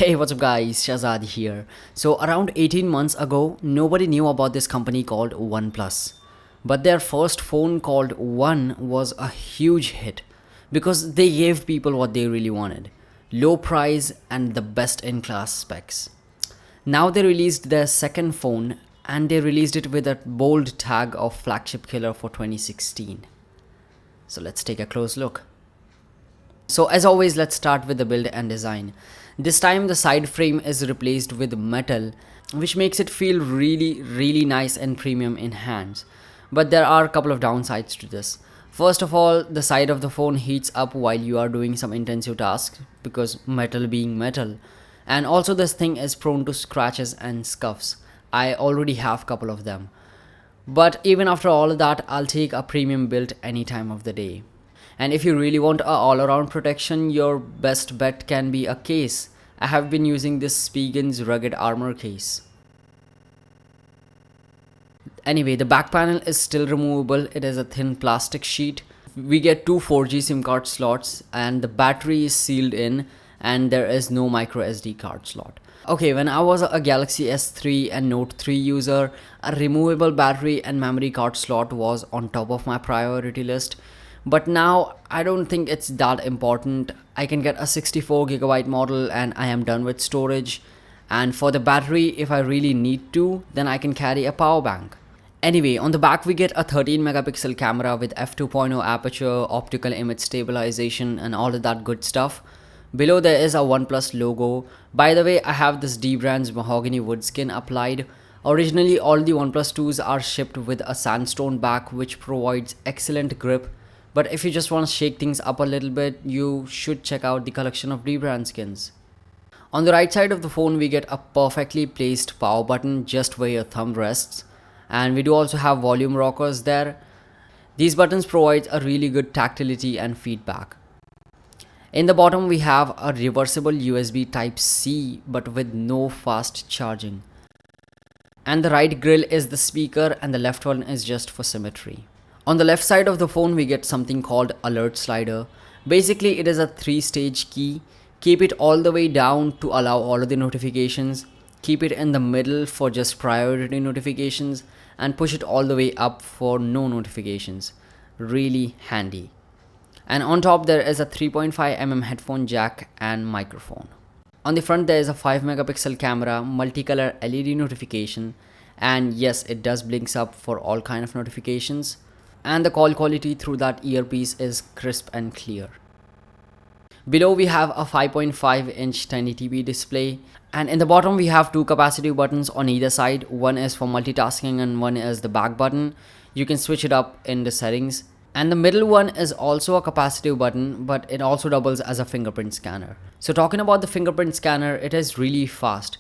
Hey, what's up guys, Shazad here. So around 18 months ago, nobody knew about this company called Oneplus. But their first phone called One was a huge hit because they gave people what they really wanted. Low price and the best in class specs. Now they released their second phone and they released it with a bold tag of flagship killer for 2016. So let's take a close look. So as always, let's start with the build and design. This time the side frame is replaced with metal, which makes it feel really nice and premium in hands. But there are a couple of downsides to this. First of all, the side of the phone heats up while you are doing some intensive tasks because metal being metal. And also this thing is prone to scratches and scuffs. I already have a couple of them. But even after all of that, I'll take a premium build any time of the day. And if you really want a all-around protection, your best bet can be a case. I have been using this Spiegen's rugged armor case. Anyway, the back panel is still removable. It is a thin plastic sheet. We get two 4G SIM card slots and the battery is sealed in and there is no micro SD card slot. Okay, when I was a Galaxy S3 and Note 3 user, a removable battery and memory card slot was on top of my priority list. But now I don't think it's that important. I can get a 64GB model and I am done with storage. And for the battery, if I really need to, then I can carry a power bank. Anyway, on the back we get a 13 megapixel camera with f2.0 aperture, optical image stabilization and all of that good stuff. Below there is a Oneplus logo. By the way, I have this D-Brand's mahogany wood skin applied. Originally, all the Oneplus 2s are shipped with a sandstone back which provides excellent grip. But if you just want to shake things up a little bit, you should check out the collection of D-Brand skins. On the right side of the phone, we get a perfectly placed power button just where your thumb rests. And we do also have volume rockers there. These buttons provide a really good tactility and feedback. In the bottom, we have a reversible USB Type-C but with no fast charging. And the right grill is the speaker and the left one is just for symmetry. On the left side of the phone, we get something called alert slider. Basically, it is a 3-stage key. Keep it all the way down to allow all of the notifications. Keep it in the middle for just priority notifications and push it all the way up for no notifications. Really handy. And on top there is a 3.5mm headphone jack and microphone. On the front there is a 5 megapixel camera, multicolor LED notification, and yes, it does blinks up for all kind of notifications. And the call quality through that earpiece is crisp and clear. Below we have a 5.5-inch 1080p display, and in the bottom we have two capacitive buttons on either side. One is for multitasking and one is the back button. You can switch it up in the settings. And the middle one is also a capacitive button, but it also doubles as a fingerprint scanner. So talking about the fingerprint scanner, it is really fast.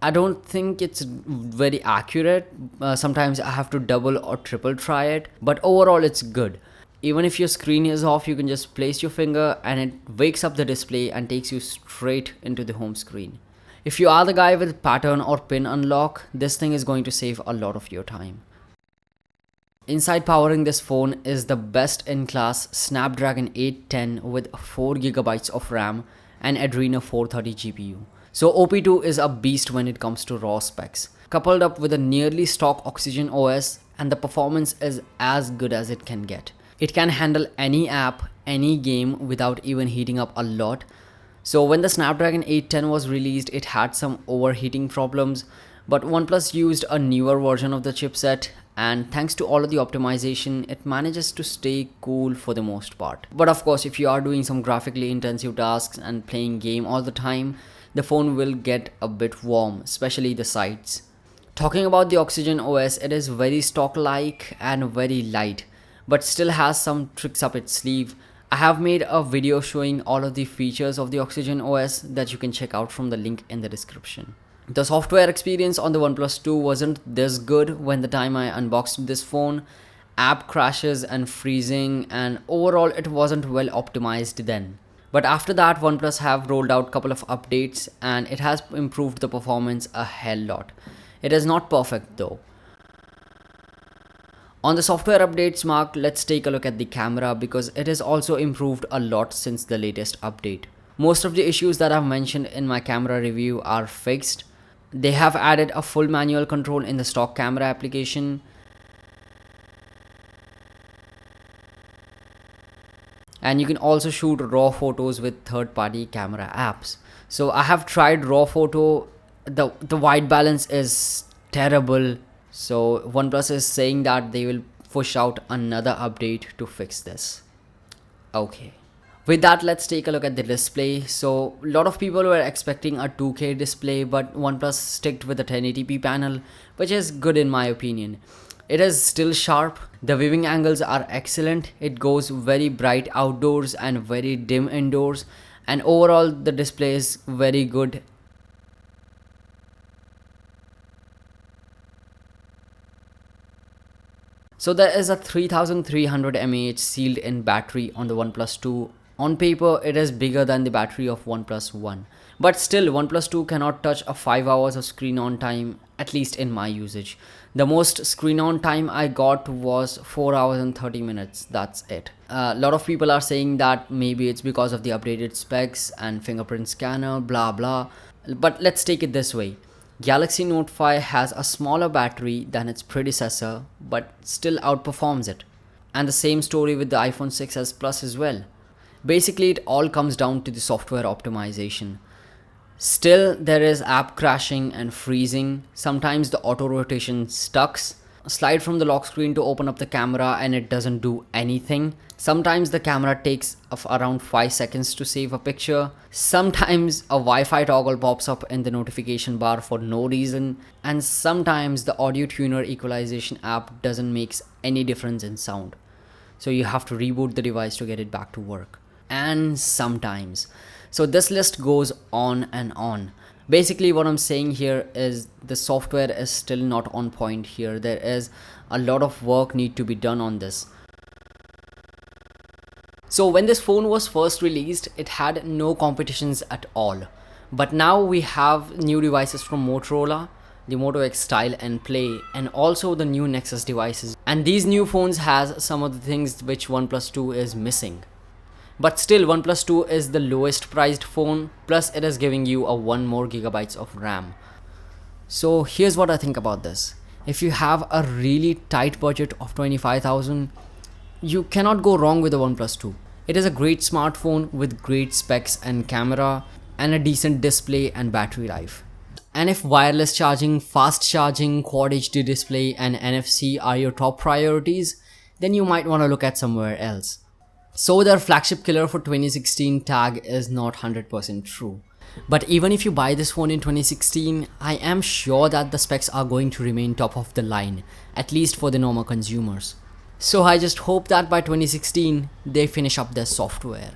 I don't think it's very accurate. Sometimes I have to double or triple try it, but overall it's good. Even if your screen is off, you can just place your finger and it wakes up the display and takes you straight into the home screen. If you are the guy with pattern or pin unlock, this thing is going to save a lot of your time. Inside powering this phone is the best in class Snapdragon 810 with 4GB of RAM and Adreno 430 GPU. So OP2 is a beast when it comes to raw specs. Coupled up with a nearly stock Oxygen OS, and the performance is as good as it can get. It can handle any app, any game without even heating up a lot. So when the Snapdragon 810 was released, it had some overheating problems, but OnePlus used a newer version of the chipset, and thanks to all of the optimization, it manages to stay cool for the most part. But of course, if you are doing some graphically intensive tasks and playing game all the time, the phone will get a bit warm, especially the sides. Talking about the Oxygen OS, it is very stock-like and very light, but still has some tricks up its sleeve. I have made a video showing all of the features of the Oxygen OS that you can check out from the link in the description. The software experience on the OnePlus 2 wasn't this good when the time I unboxed this phone. App crashes and freezing, and overall it wasn't well optimized then. But after that, OnePlus have rolled out a couple of updates and it has improved the performance a hell lot. It is not perfect though. On the software updates mark, let's take a look at the camera because it has also improved a lot since the latest update. Most of the issues that I've mentioned in my camera review are fixed. They have added a full manual control in the stock camera application. And you can also shoot raw photos with third-party camera apps. So I have tried raw photo. The white balance is terrible. So OnePlus is saying that they will push out another update to fix this. Okay. With that, let's take a look at the display. So a lot of people were expecting a 2K display, but OnePlus sticked with a 1080p panel, which is good in my opinion. It is still sharp. The viewing angles are excellent. It goes very bright outdoors and very dim indoors. And overall, the display is very good. So there is a 3300 mAh sealed in battery on the OnePlus 2. On paper, it is bigger than the battery of OnePlus 1. But still, OnePlus 2 cannot touch a 5 hours of screen on time, at least in my usage. The most screen on time I got was 4 hours and 30 minutes. That's it. A lot of people are saying that maybe it's because of the updated specs and fingerprint scanner, blah blah. But let's take it this way. Galaxy Note 5 has a smaller battery than its predecessor, but still outperforms it. And the same story with the iPhone 6s Plus as well. Basically, it all comes down to the software optimization. Still, there is app crashing and freezing. Sometimes the auto rotation stucks. Slide from the lock screen to open up the camera and it doesn't do anything. Sometimes the camera takes around 5 seconds to save a picture. Sometimes a Wi-Fi toggle pops up in the notification bar for no reason. And sometimes the audio tuner equalization app doesn't make any difference in sound. So you have to reboot the device to get it back to work. And sometimes. So this list goes on and on. Basically what I'm saying here is the software is still not on point here. There is a lot of work need to be done on this. So when this phone was first released, it had no competitions at all. But now we have new devices from Motorola, the Moto X Style and Play, and also the new Nexus devices. And these new phones has some of the things which OnePlus 2 is missing. But still, OnePlus 2 is the lowest priced phone, plus it is giving you a 1 more gigabytes of RAM. So here's what I think about this. If you have a really tight budget of 25,000, you cannot go wrong with the OnePlus 2. It is a great smartphone with great specs and camera and a decent display and battery life. And if wireless charging, fast charging, Quad HD display and NFC are your top priorities, then you might want to look at somewhere else. So their flagship killer for 2016 tag is not 100% true. But even if you buy this phone in 2016, I am sure that the specs are going to remain top of the line, at least for the normal consumers. So I just hope that by 2016, they finish up their software.